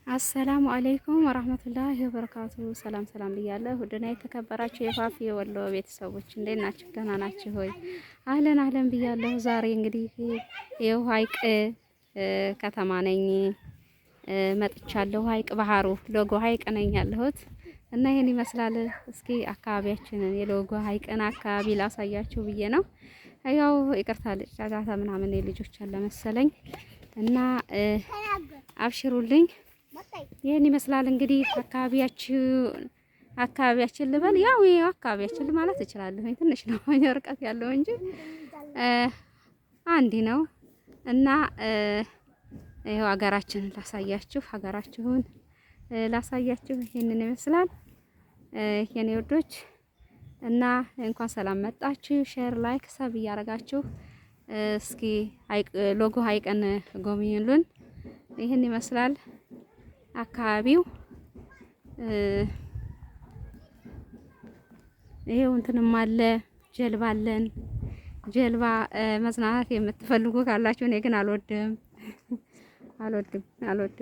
አሰላሙ አለይኩም ወራህመቱላሂ ወበረካቱ። ሰላም ሰላም ብያለሁ። ውድና የተከበራችሁ የፋፊ ወሎ ቤተሰቦች እንዴት ናችሁ? ደህና ናችሁ ሆይ? አህለን አህለን ብያለሁ። ዛሬ እንግዲህ ይኸው ሀይቅ ከተማ ነኝ መጥቻለሁ። ሀይቅ ባህሩ ሎጎ ሀይቅ ነኝ ያለሁት እና ይሄን ይመስላል። እስኪ አካባቢያችንን የሎጎ ሀይቅን አካባቢ ላሳያችሁ ብዬ ነው። ያው ይቅርታ ጫጫታ ምናምን የልጆች አለ መሰለኝ እና አብሽሩልኝ። ይሄን ይመስላል እንግዲህ አካባቢያችን ልበል፣ ያው አካባቢያችን ማለት እችላለሁ። ትንሽ ነው ርቀት ያለው እንጂ አንዲ ነው እና ይሄው ሀገራችንን ላሳያችሁ ይሄንን ይመስላል የኔ ወዶች እና እንኳን ሰላም መጣችሁ። ሼር ላይክ ሰብ እያደረጋችሁ እስኪ ሎጎ ሀይቅን ጎብኙልን። ይሄን ይመስላል አካባቢው። ይሄው እንትንም አለ ጀልባ አለን። ጀልባ መዝናናት የምትፈልጉ ካላችሁ፣ እኔ ግን አልወድም።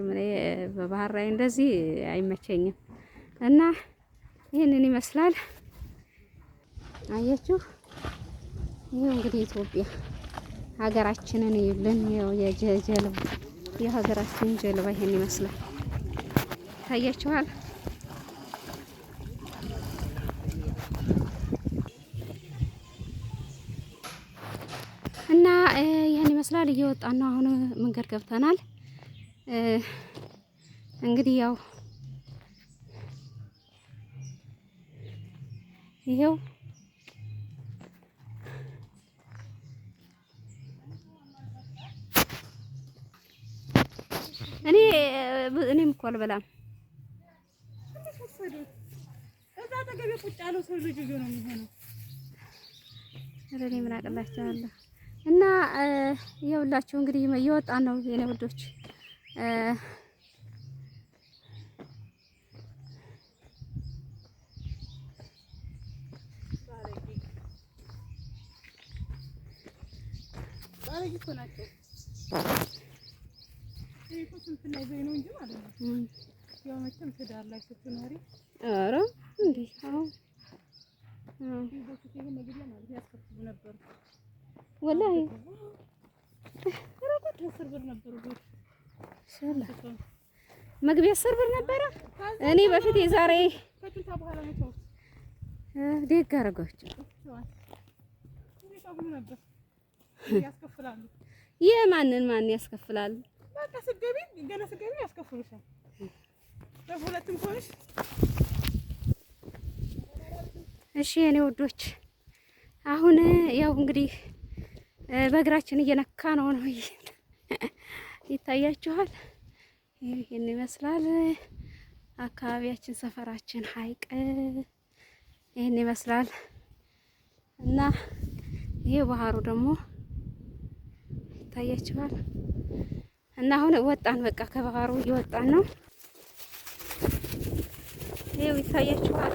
እኔ በባህር ላይ እንደዚህ አይመቸኝም እና ይሄንን ይመስላል። አያችሁ፣ ይሄው እንግዲህ ኢትዮጵያ ሀገራችንን ይልን። ይሄው የጀልባ የሀገራችን ጀልባ ይሄን ይመስላል። ታያችኋል። እና ይሄን ይመስላል። እየወጣን ነው አሁን፣ መንገድ ገብተናል። እንግዲህ ያው ይሄው እኔም እኮ አልበላም። እዛ ተገቢ ቁጭ ያለው ሰው ልጅ ነው የሚሆነው። እኔ ምን አቅላችኋለሁ። እና ይኸውላችሁ እንግዲህ እየወጣን ነው የኔ ውዶች። ኧረ እንዴ ወላሂ መግቢያ 10 ብር ነበረ። እኔ በፊት የዛሬ ደግ አደረጓቸው። ማን ያስከፍላል? በቃ ስገቢ ገና ስገቢ ያስከፍሉሻል። በሁለቱም ኮንሽ እሺ የኔ ወዶች። አሁን ያው እንግዲህ በእግራችን እየነካ ነው ይታያችኋል። ይሄን ይመስላል አካባቢያችን፣ ሰፈራችን ሀይቅ ይሄን ይመስላል እና ይሄ ባህሩ ደግሞ ይታያችኋል። እና አሁን ወጣን፣ በቃ ከባህሩ እየወጣን ነው። ይሄው ይታያችኋል።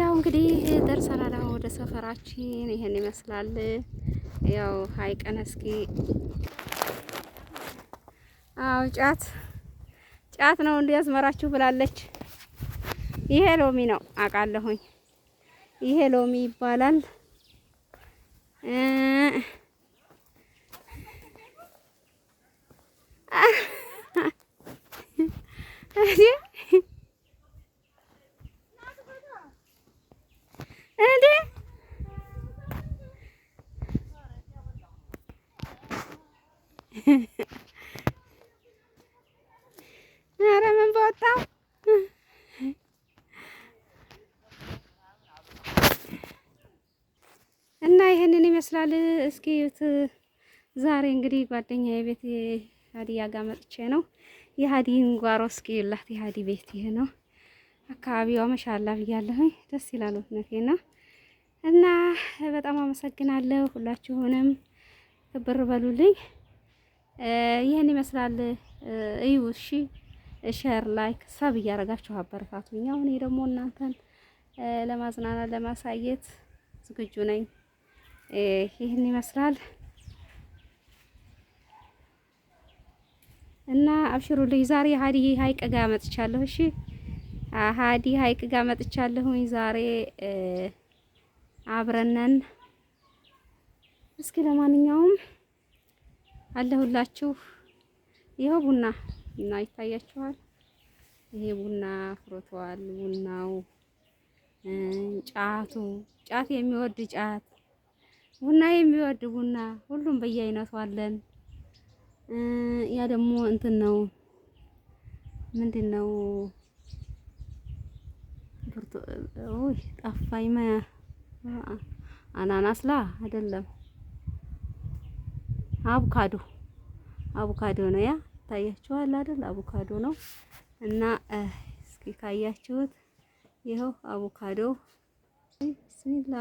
ያው እንግዲህ ደርሰናል ወደ ሰፈራችን። ይሄን ይመስላል። ያው ሀይቅን እስኪ ጫት ነው እንዲያዝመራችሁ ብላለች። ይሄ ሎሚ ነው አውቃለሁኝ። ይሄ ሎሚ ይባላል። ኧረ ምን በወጣው እና ይሄንን ይመስላል። እስኪ ዛሬ እንግዲህ ጓደኛዬ ቤት ሀዲያ ጋር መጥቼ ነው። የሀዲን ጓሮ እስኪ ይላት የሀዲ ቤት ይሄ ነው። አካባቢዋ ማሻአላ ብያለሁኝ። ደስ ይላል እውነቴና እና በጣም አመሰግናለሁ። ሁላችሁንም ክብር በሉልኝ። ይህን ይመስላል። እዩ እሺ፣ ሼር ላይክ ሰብ እያደረጋችሁ አበረታቱኝ። አሁን እኔ ደግሞ እናንተን ለማዝናናት ለማሳየት ዝግጁ ነኝ። ይህን ይመስላል እና አብሽሩልኝ። ዛሬ ሀዲ ሀይቅ ጋር መጥቻለሁ። እሺ ሀዲ ሀይቅ ጋር መጥቻለሁኝ ዛሬ አብረነን። እስኪ ለማንኛውም አለሁላችሁ። ይኸው ቡና ይታያችኋል። ይሄ ቡና ፍሮቷል። ቡናው ጫት የሚወድ ጫት፣ ቡና የሚወድ ቡና፣ ሁሉም በየአይነቱ አለን። ያ ደግሞ እንትን ነው ምንድነው? ጠፋኝ። አናናስላ አይደለም፣ አቮካዶ ነው። ያ ታያችኋል አይደል? አቮካዶ ነው። እና እስኪ ካያችሁት ይኸው አቮካዶ ቢስሚላ